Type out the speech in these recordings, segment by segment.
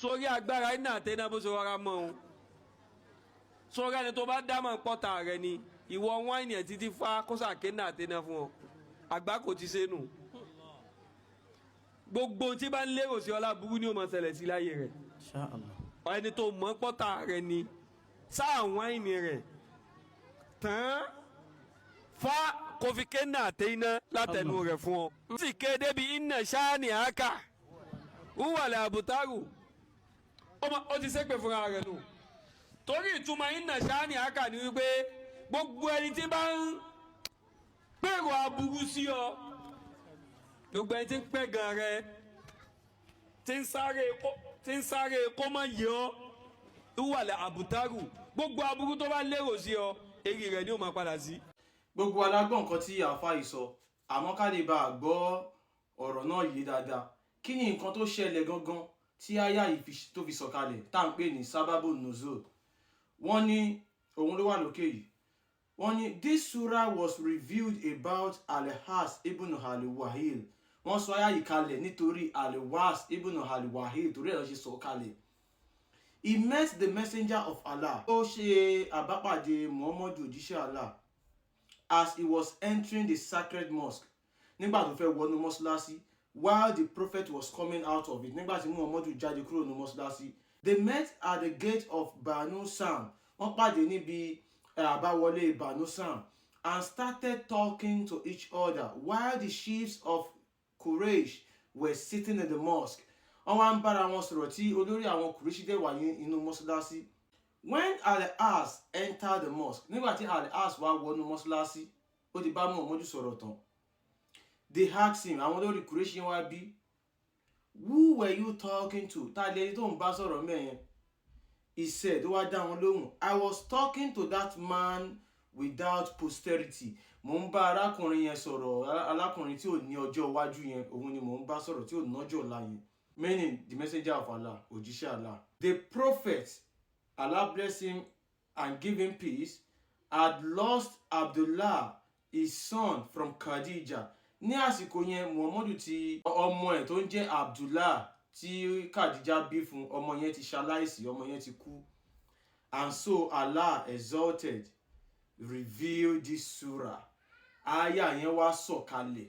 sórí agbára iná àtẹná bó ṣe rọra mọ́ òun sórí ẹni tó bá dámọ̀ pọ́tà rẹ ni ìwọ wáìnì ẹ̀ títí fá kó sàké náà àtẹná fún ọ àgbá kò ti ṣe nù gbogbo tí bá ń lérò sí ọlá burú ni ó máa ṣẹlẹ̀ sí láyé rẹ̀ ẹni tó mọ̀ pọ́tà rẹ ni sáà wáìnì rẹ̀ tán fa kofi kéna àtẹná látẹnu rẹ̀ fún ọ ó sì kéde bí iná sáà ní àáká wúwàlẹ̀ àbùtárù ó ti ṣépè fúnra rẹ̀ nù torí ìtumọ̀ iná sáàni àkà ní wípé gbogbo ẹni tí bá ń pèrò aburú sí ọ gbogbo ẹni tí ń pẹ́ gan rẹ tí ń sáré kó má yẹ ọ wúwàlẹ̀ àbùtárù gbogbo aburú tó bá lérò sí ọ èrè rẹ̀ ni ó máa padà sí. gbogbo alágbọ̀n nǹkan tí àáfà yìí sọ àmọ́ ká lè bá a gbọ́ ọ̀rọ̀ náà yé dáadáa kí ni nǹkan tó ṣẹlẹ̀ gangan tí àyà yìí tó fi sọ̀kalẹ̀ tá à ń pè ní sábàbù nuzul wọ́n ní òun ló wà lókè yìí wọ́n ní this surah was revealed about al-As ibn al-Wahil wọ́n sọ àyà yìí kalẹ̀ nítorí al-Was ibn al-Wahil torí ẹ̀ lọ́ ṣe sọ kalẹ̀. He met the messenger of Allah ó ṣe àbápàdé Muhammadu òjíṣẹ́ Allah as he was entering the sacred mosque nígbà tó fẹ́ wọnú mọ́ṣáláṣí while the prophet was coming out of it nígbà tí Muhammadu jáde kúrò ní mọ́ṣáláṣí. They met at the gate of Banu Sam wọ́n pàdé níbi àbáwọlé Banu Sam and started talking to each other while the chiefs of Quraysh were sitting in the mosque. Wọ́n wá ń bára wọn sọ̀rọ̀ tí olórí àwọn Quraysh dẹ̀ wà nínú mọ́ṣáláṣí. When al-As entered the mosque nígbà tí al-As wá wọnú mọ́ṣáláṣí ó ti bá Muhammadu sọ̀rọ̀ tán. They asked him àwọn olórí Quraysh yẹn wá bí who were you talking to ta lẹni tó ń bá sọ̀rọ̀ mẹ́yẹn. He said ó wá dá wọn lóhùn I was talking to that man without posterity mo ń bá arákùnrin yẹn sọ̀rọ̀ alákùnrin tí ò ní ọjọ́ iwájú yẹn òun ni mo ń bá sọ̀rọ̀ tí ò nọ́jọ́ ọ̀la yẹn meaning the messenger of Allah òjíṣẹ́ Allah. The prophet Allah bless him and give him peace had lost Abdullah his son from Khadija. Ní àsìkò yẹn Muhammadu ti ọmọ ẹ̀ tó ń jẹ́ Abdullah tí Khadija bí fún ọmọ yẹn ti ṣaláìsí ọmọ yẹn ti kú. And so Allah exalted revealed this surah. Aya yẹn wá sọ̀kalẹ̀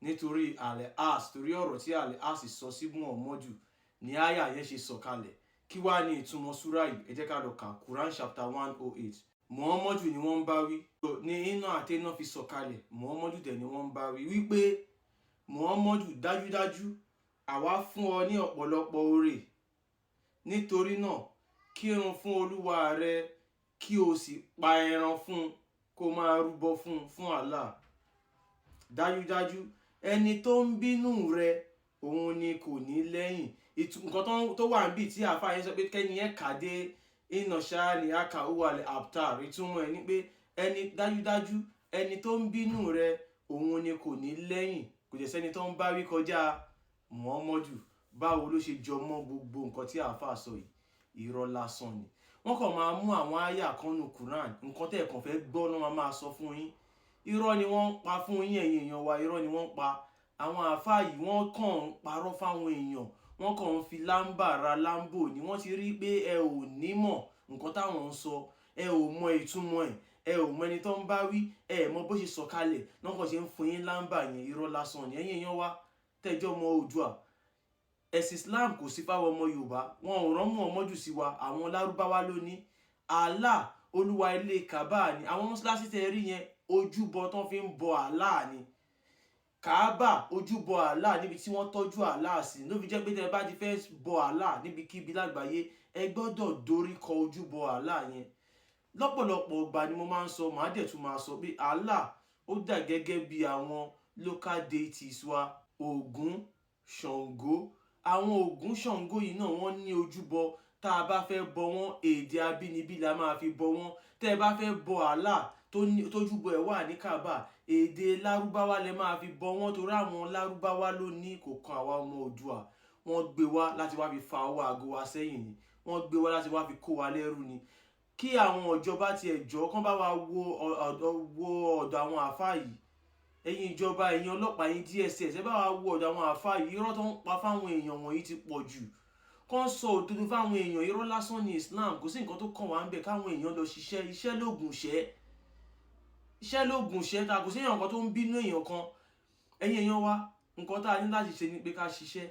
nítorí al-As torí ọ̀rọ̀ tí al-As sọ sí Muhammadu ní aya yẹn ṣe sọ̀kalẹ̀. Kí wá ní ìtumọ̀ surah yìí ẹ jẹ́ ká lọ kà Quran chapter 108. Muhammadu ni wọ́n ń bá wí ní iná àtẹná fi sọ̀kalẹ̀ Muhammadu dẹ̀ ni wọ́n ń bá wí wípé Muhammadu dájúdájú àwa fún ọ ní ọ̀pọ̀lọpọ̀ oore nítorí náà kírun fún Olúwa rẹ kí o sì pa ẹran fún kó máa rúbọ fún Allah. Dájúdájú ẹni tó ń bínú rẹ òun ni kò ní lẹ́yìn. Nǹkan tó wà níbí tí àáfàá yẹn sọ pé kẹ́ni yẹn kàdé iná ṣáá ni aka wàlẹ̀ abtar ìtumọ̀ ẹ̀ ní pé ẹni dájúdájú ẹni tó ń bínú rẹ òun ni kò ní lẹ́yìn kò jẹ́ sẹ́ni tó ń bá wí kọjá Muhammadu. Báwo ló ṣe jọ mọ́ gbogbo nǹkan tí àáfàá sọ yìí irọ́ lásán ni. Wọ́n kàn máa mú àwọn àyà kan nínú Quran nǹkan tẹ́ ẹ̀kan fẹ́ gbọ́ ló máa sọ fún yín irọ́ ni wọ́n ń pa fún yín ẹ̀yin èèyàn wa irọ́ ni wọ́n ń pa. Àwọn àáfàá yìí wọ́n kàn ń parọ́ fáwọn èèyàn wọ́n kàn ń fi lámbà ra lámbò ni wọ́n ti rí pé ẹ ò ní mọ̀ nǹkan táwọn ń sọ ẹ ò mọ ìtumọ̀ ẹ ò mọ ẹni tó ń bá wí ẹ mọ bó ṣe sọ̀kalẹ̀ lọ́kàn ṣe ń fún yín lámbà yẹn irọ́ lásán ni. Ẹ̀yin èèyàn wa tẹ́jọ́ mọ Oòduà ẹ̀sìn Islam kò sí fáwọn ọmọ Yorùbá wọn ò rán Muhammadu sí wa àwọn Lárúbáwá ló ní. Allah olúwa ilé Kaaba ni àwọn mọ́ṣáláṣí tẹ́ rí yẹn ojúbọ tán fi ń bọ Allah ni. Kaaba ojúbọ Allah níbi tí wọ́n tọ́jú Allah sí ló fi jẹ́ pé tẹ́ bá ti fẹ́ bọ Allah níbikíbi lágbàáyé ẹ gbọ́dọ̀ dorí kọ ojúbọ Allah yẹn. Lọ́pọ̀lọpọ̀ ìgbà ni mo máa ń sọ màá dẹ̀ tún máa sọ pé Allah ó dà gẹ́gẹ́ bí àwọn local deities wa Ògún Ṣàngó. Àwọn Ògún Ṣàngó yìí náà wọ́n ní ojúbọ tá a bá fẹ́ bọ wọ́n èdè abínibí la máa fi bọ wọ́n. Tẹ́ ẹ bá fẹ́ bọ Allah tójúbọ ẹ̀ wà ní Kaaba èdè Lárúbáwá lẹ máa fi bọ wọ́n torí àwọn Lárúbáwá ló ní kò kan àwa ọmọ Oòduà. Wọ́n gbé wá láti wá fi fa ọwọ́ àgọ́ wa sẹ́yìn ni wọ́n gbé wá láti wá fi kó wa lẹ́rú ni. Kí àwọn ìjọba ti ẹ̀jọ́ kán bá wa wo ọ̀dọ̀ àwọn àáfàá yìí ẹ̀yin ìjọba ẹ̀yin ọlọ́pàá ẹ̀yin DSS ẹ bá wa wo ọ̀dọ̀ àwọn àáfàá yìí irọ́ tó ń pa fáwọn èèyàn wọ̀nyí ti pọ̀ jù. kán sọ òdodo fáwọn èèyàn. Irọ́ lásán ni Islam, kò sí nǹkan tó kàn wá ń bẹ̀ káwọn èèyàn lọ ṣiṣẹ́. Iṣẹ́ lóògùn ìṣẹ́, iṣẹ́ lóògùn ìṣẹ́. Ta kò sí èèyàn kan tó ń bínú èèyàn kan. Ẹ̀yin èèyàn wa, nǹkan tá a ní láti ṣe ni pé ká ṣiṣẹ́.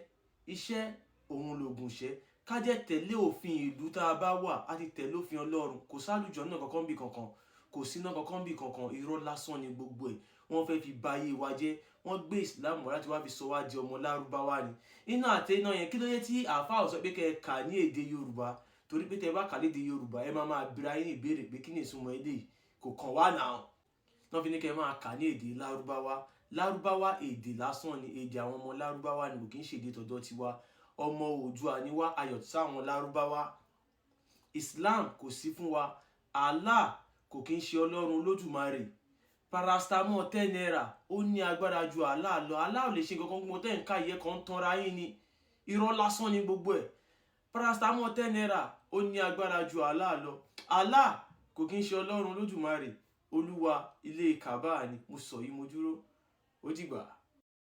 Iṣẹ́ òun lóògùn ìṣẹ́. Ká jẹ́ tẹ̀lé òfin ìlú tá a bá wà, á ti tẹ̀lé òfin Ọlọ́run. Kò sálùjọ náà kankan bí kankan, kò síná kankan bí kankan. Irọ́ lásán ni gbogbo ẹ̀. Wọ́n fẹ́ fi ba ayé wa jẹ́. Wọ́n gbé Islam wá láti wá fi sọ wá di ọmọ Lárúbáwá ni. Iná àti iná yẹn, kí ló dé tí àáfàá sọ pé kẹ́ ẹ kà ní èdè Yorùbá? Torí pé tẹ́ bá kà lédè Yorùbá, ẹ máa bira yín ìbéèrè pé kí ni ìtumọ̀ eléyìí, kò kàn wá náà. Wọ́n fi ní kẹ́ ẹ máa kà ní èdè Lárúbáwá. Lárúbáwá èdè lásán ni, èdè àwọn ọmọ Lárúbáwá ni, kò kí ń ṣe èdè tọ̀dọ̀ tiwa. Ọmọ Oòduà ni wá, ayọ̀ tí àwọn Lárúbáwá. Islam kò sí fún wa. Allah kò kí ń ṣe Ọlọ́run Olódùmarè. Paracetamol 10 naira ó ní agbára ju Allah lọ. Allah ò lè ṣe kankan, gbogbo tẹ́ ń ká ìyẹ́ kan tanra yín ni. Irọ́ lásán ni gbogbo ẹ̀. Paracetamol 10 naira ó ní agbára ju Allah lọ. Allah kò kí ń ṣe Ọlọ́run Olódùmarè. Olúwa ilé Kàbá ni. Mo sọ yìí mo dúró. Ó dìgbà.